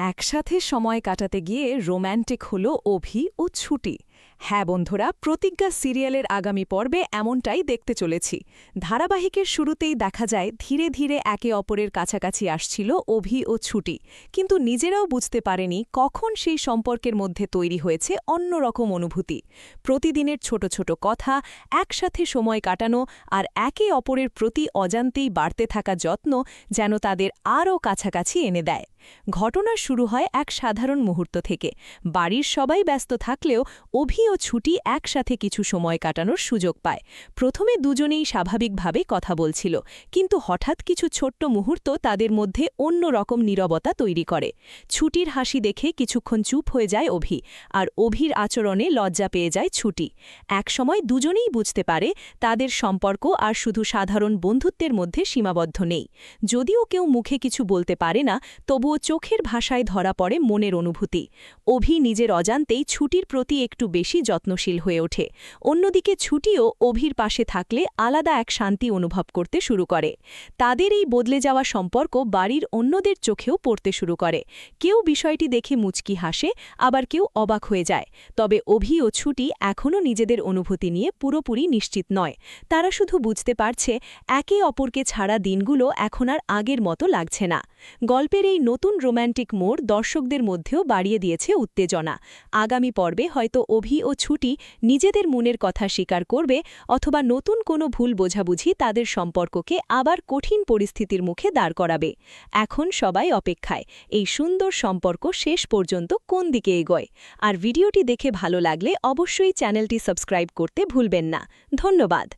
একসাথে সময় কাটাতে গিয়ে রোম্যান্টিক হল অভি ও ছুটি। হ্যাঁ বন্ধুরা, প্রতিজ্ঞা সিরিয়ালের আগামী পর্বে এমনটাই দেখতে চলেছি। ধারাবাহিকের শুরুতেই দেখা যায় ধীরে ধীরে একে অপরের কাছাকাছি আসছিল অভি ও ছুটি, কিন্তু নিজেরাও বুঝতে পারেনি কখন সেই সম্পর্কের মধ্যে তৈরি হয়েছে অন্যরকম অনুভূতি। প্রতিদিনের ছোট ছোট কথা, একসাথে সময় কাটানো আর একে অপরের প্রতি অজান্তেই বাড়তে থাকা যত্ন যেন তাদের আরও কাছাকাছি এনে দেয়। ঘটনা শুরু হয় এক সাধারণ মুহূর্ত থেকে। বাড়ির সবাই ব্যস্ত থাকলেও অভি ও ছুটি একসাথে কিছু সময় কাটানোর সুযোগ পায়। প্রথমে দুজনেই স্বাভাবিকভাবে কথা বলছিল, কিন্তু হঠাৎ কিছু ছোট্ট মুহূর্ত তাদের মধ্যে অন্য রকম নীরবতা তৈরি করে। ছুটির হাসি দেখে কিছুক্ষণ চুপ হয়ে যায় অভি, আর অভির আচরণে লজ্জা পেয়ে যায় ছুটি। একসময় দুজনেই বুঝতে পারে তাদের সম্পর্ক আর শুধু সাধারণ বন্ধুত্বের মধ্যে সীমাবদ্ধ নেই। যদিও কেউ মুখে কিছু বলতে পারে না, তবুও চোখের ভাষায় ধরা পড়ে মনের অনুভূতি। অভি নিজের অজান্তেই ছুটির প্রতি একটু বেশি যত্নশীল হয়ে ওঠে। অন্যদিকে ছুটিও অভির পাশে থাকলে আলাদা এক শান্তি অনুভব করতে শুরু করে। তাদের এই বদলে যাওয়া সম্পর্ক বাড়ির অন্যদের চোখেও পড়তে শুরু করে। কেউ বিষয়টি দেখে মুচকি হাসে, আবার কেউ অবাক হয়ে যায়। তবে অভি ও ছুটি এখনও নিজেদের অনুভূতি নিয়ে পুরোপুরি নিশ্চিত নয়। তারা শুধু বুঝতে পারছে একে অপরকে ছাড়া দিনগুলো এখন আর আগের মতো লাগছে না। গল্পের এই নতুন রোম্যান্টিক মোড় দর্শকদের মধ্যেও বাড়িয়ে দিয়েছে উত্তেজনা। আগামী পর্বে হয়তো অভি ও ছুটি নিজেদের মনের কথা স্বীকার করবে, অথবা নতুন কোনো ভুল বোঝাবুঝি তাদের সম্পর্ককে আবার কঠিন পরিস্থিতির মুখে দাঁড় করাবে। এখন সবাই অপেক্ষায় এই সুন্দর সম্পর্ক শেষ পর্যন্ত কোন দিকে এগোয়। আর ভিডিওটি দেখে ভালো লাগলে অবশ্যই চ্যানেলটি সাবস্ক্রাইব করতে ভুলবেন না। ধন্যবাদ।